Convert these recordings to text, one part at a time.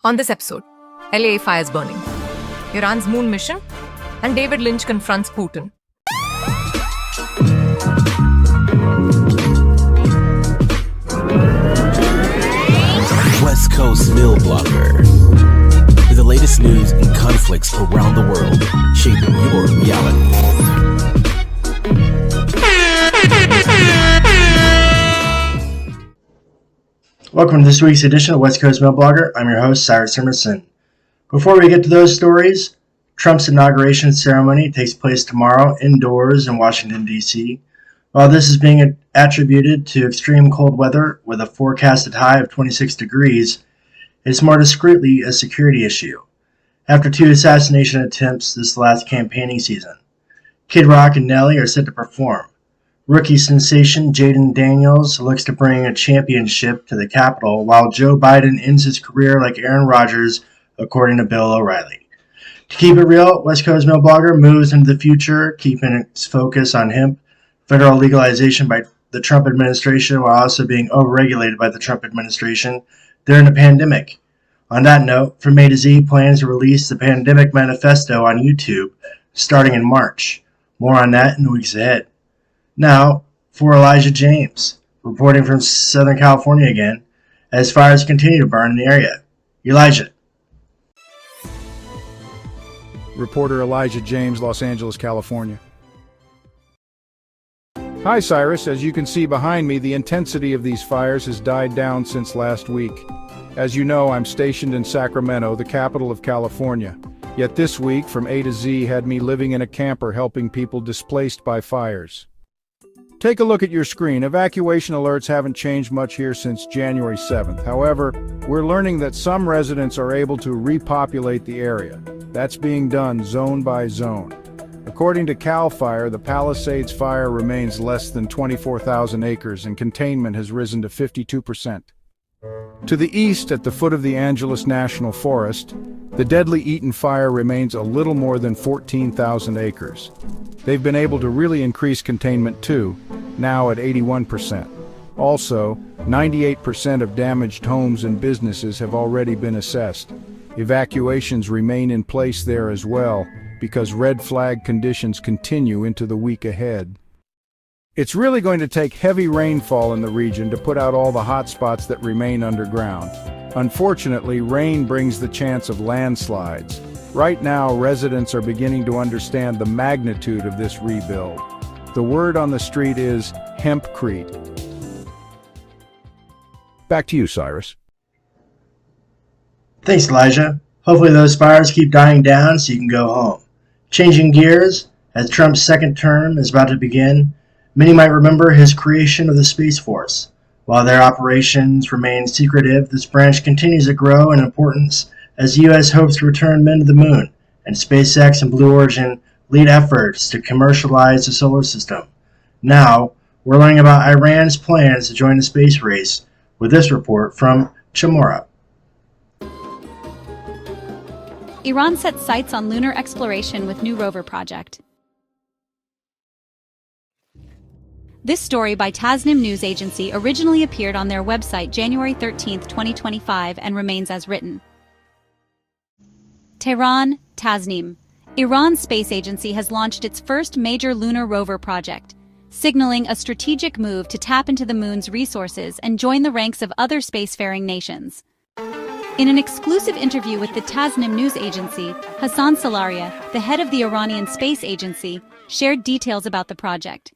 On this episode, LA fires burning, Iran's moon mission, and David Lynch confronts Putin. West Coast Milblogger, with the latest news and conflicts around the world, shaping your reality. Welcome to this week's edition of West Coast Milblogger. I'm your host, Cyrus Emerson. Before we get to those stories, Trump's inauguration ceremony takes place tomorrow indoors in Washington, D.C. While this is being attributed to extreme cold weather with a forecasted high of 26 degrees, it's more discreetly a security issue. After 2 assassination attempts this last campaigning season, Kid Rock and Nelly are set to perform. Rookie sensation Jaden Daniels looks to bring a championship to the Capitol, while Joe Biden ends his career like Aaron Rodgers, according to Bill O'Reilly. To keep it real, West Coast Milblogger moves into the future, keeping its focus on hemp, federal legalization by the Trump administration while also being overregulated by the Trump administration during the pandemic. On that note, from A to Z plans to release the Pandemic Manifesto on YouTube starting in March. More on that in the weeks ahead. Now, for Elijah James, reporting from Southern California again, as fires continue to burn in the area. Elijah. Reporter Elijah James, Los Angeles, California. Hi Cyrus, as you can see behind me, the intensity of these fires has died down since last week. As you know, I'm stationed in Sacramento, the capital of California. Yet this week, From A to Z had me living in a camper helping people displaced by fires. Take a look at your screen. Evacuation alerts haven't changed much here since January 7th. However, we're learning that some residents are able to repopulate the area. That's being done zone by zone. According to CAL FIRE, the Palisades fire remains less than 24,000 acres and containment has risen to 52%. To the east, at the foot of the Angeles National Forest, the deadly Eaton fire remains a little more than 14,000 acres. They've been able to really increase containment too, now at 81%. Also, 98% of damaged homes and businesses have already been assessed. Evacuations remain in place there as well, because red flag conditions continue into the week ahead. It's really going to take heavy rainfall in the region to put out all the hot spots that remain underground. Unfortunately, rain brings the chance of landslides. Right now, residents are beginning to understand the magnitude of this rebuild. The word on the street is hempcrete. Back to you, Cyrus. Thanks, Elijah. Hopefully those fires keep dying down so you can go home. Changing gears, as Trump's second term is about to begin, many might remember his creation of the Space Force. While their operations remain secretive, this branch continues to grow in importance as the U.S. hopes to return men to the moon, and SpaceX and Blue Origin lead efforts to commercialize the solar system. Now, we're learning about Iran's plans to join the space race with this report from Chamora. Iran sets sights on lunar exploration with new rover project. This story by Tasnim News Agency originally appeared on their website January 13, 2025 and remains as written. Tehran, Tasnim. Iran's space agency has launched its first major lunar rover project, signaling a strategic move to tap into the moon's resources and join the ranks of other spacefaring nations. In an exclusive interview with the Tasnim News Agency, Hassan Salaria, the head of the Iranian Space Agency, shared details about the project.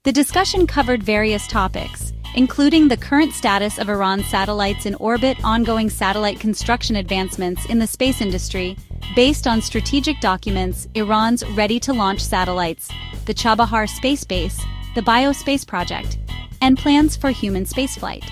The discussion covered various topics, including the current status of Iran's satellites in orbit, ongoing satellite construction advancements in the space industry, based on strategic documents, Iran's ready-to-launch satellites, the Chabahar space base, the Biospace project, and plans for human spaceflight.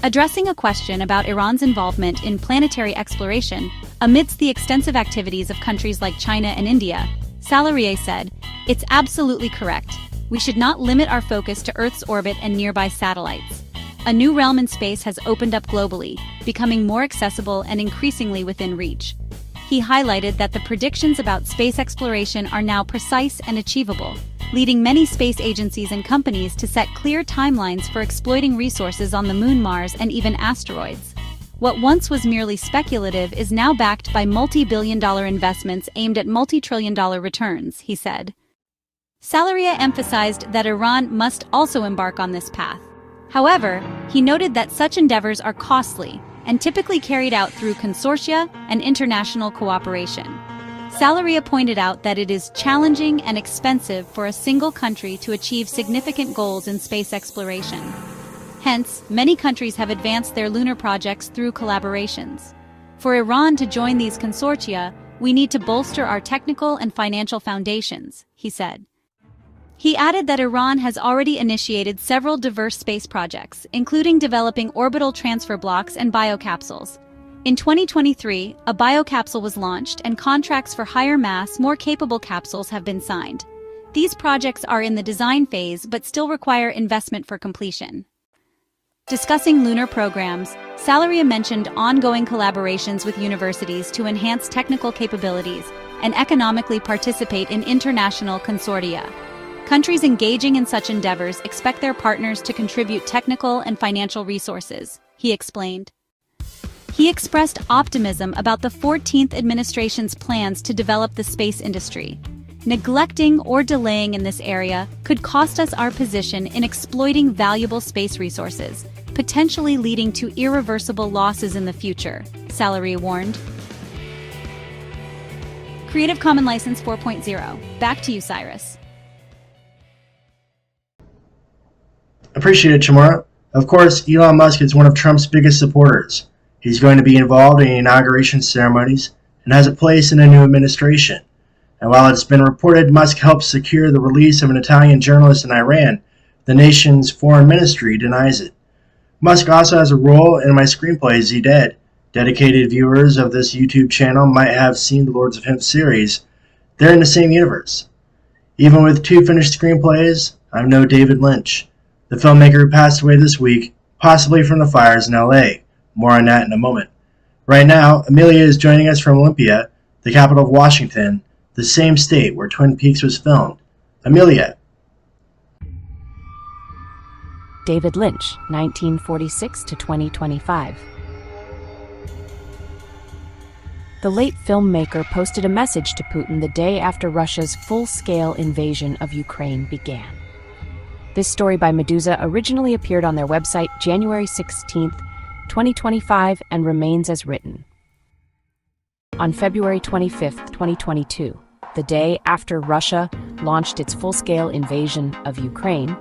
Addressing a question about Iran's involvement in planetary exploration amidst the extensive activities of countries like China and India, Salaria said, "It's absolutely correct. We should not limit our focus to Earth's orbit and nearby satellites. A new realm in space has opened up globally, becoming more accessible and increasingly within reach." He highlighted that the predictions about space exploration are now precise and achievable, leading many space agencies and companies to set clear timelines for exploiting resources on the Moon, Mars, and even asteroids. What once was merely speculative is now backed by multi-billion-dollar investments aimed at multi-trillion-dollar returns, he said. Salaria emphasized that Iran must also embark on this path. However, he noted that such endeavors are costly and typically carried out through consortia and international cooperation. Salaria pointed out that it is challenging and expensive for a single country to achieve significant goals in space exploration. Hence, many countries have advanced their lunar projects through collaborations. For Iran to join these consortia, we need to bolster our technical and financial foundations, he said. He added that Iran has already initiated several diverse space projects, including developing orbital transfer blocks and biocapsules. In 2023, a biocapsule was launched and contracts for higher mass, more capable capsules have been signed. These projects are in the design phase but still require investment for completion. Discussing lunar programs, Salaria mentioned ongoing collaborations with universities to enhance technical capabilities and economically participate in international consortia. Countries engaging in such endeavors expect their partners to contribute technical and financial resources, he explained. He expressed optimism about the 14th administration's plans to develop the space industry. Neglecting or delaying in this area could cost us our position in exploiting valuable space resources, potentially leading to irreversible losses in the future, Salaria warned. Creative Commons License 4.0. Back to you, Cyrus. Appreciate it, Chamora. Of course, Elon Musk is one of Trump's biggest supporters. He's going to be involved in inauguration ceremonies and has a place in a new administration. And while it's been reported Musk helped secure the release of an Italian journalist in Iran, the nation's foreign ministry denies it. Musk also has a role in my screenplay, Z Dead. Dedicated viewers of this YouTube channel might have seen the Lords of Hemp series. They're in the same universe. Even with 2 finished screenplays, I'm no David Lynch, the filmmaker who passed away this week, possibly from the fires in LA. More on that in a moment. Right now, Amelia is joining us from Olympia, the capital of Washington, the same state where Twin Peaks was filmed. Amelia. David Lynch, 1946 to 2025. The late filmmaker posted a message to Putin the day after Russia's full-scale invasion of Ukraine began. This story by Medusa originally appeared on their website January 16, 2025, and remains as written. On February 25, 2022, the day after Russia launched its full-scale invasion of Ukraine,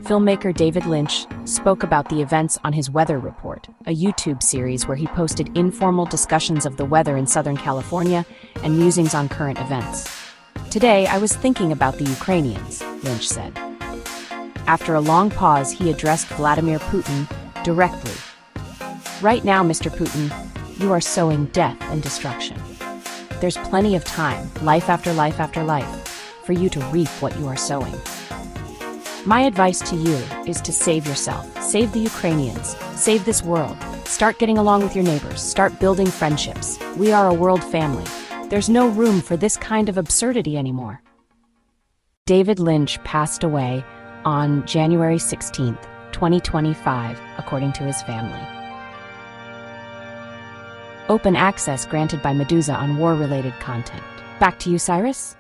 filmmaker David Lynch spoke about the events on his Weather Report, a YouTube series where he posted informal discussions of the weather in Southern California and musings on current events. Today, I was thinking about the Ukrainians, Lynch said. After a long pause, he addressed Vladimir Putin directly. Right now, Mr. Putin, you are sowing death and destruction. There's plenty of time, life after life after life, for you to reap what you are sowing. My advice to you is to save yourself, save the Ukrainians, save this world. Start getting along with your neighbors, start building friendships. We are a world family. There's no room for this kind of absurdity anymore. David Lynch passed away on January 16, 2025, according to his family. Open access granted by Medusa on war-related content. Back to you, Cyrus.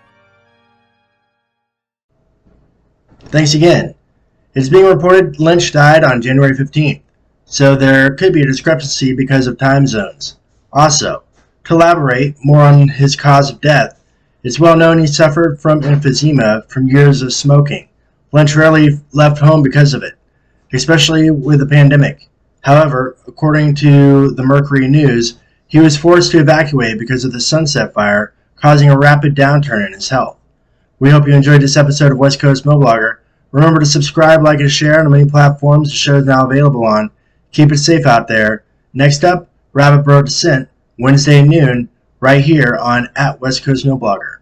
Thanks again. It's being reported Lynch died on January 15th, so there could be a discrepancy because of time zones. Also, to elaborate more on his cause of death, it's well known he suffered from emphysema from years of smoking. Lynch rarely left home because of it, especially with the pandemic. However, according to the Mercury News, he was forced to evacuate because of the Sunset Fire, causing a rapid downturn in his health. We hope you enjoyed this episode of West Coast Milblogger. Remember to subscribe, like, and share on the many platforms the show is now available on. Keep it safe out there. Next up, Burrow Descent, Wednesday at noon, right here on @West Coast Milblogger.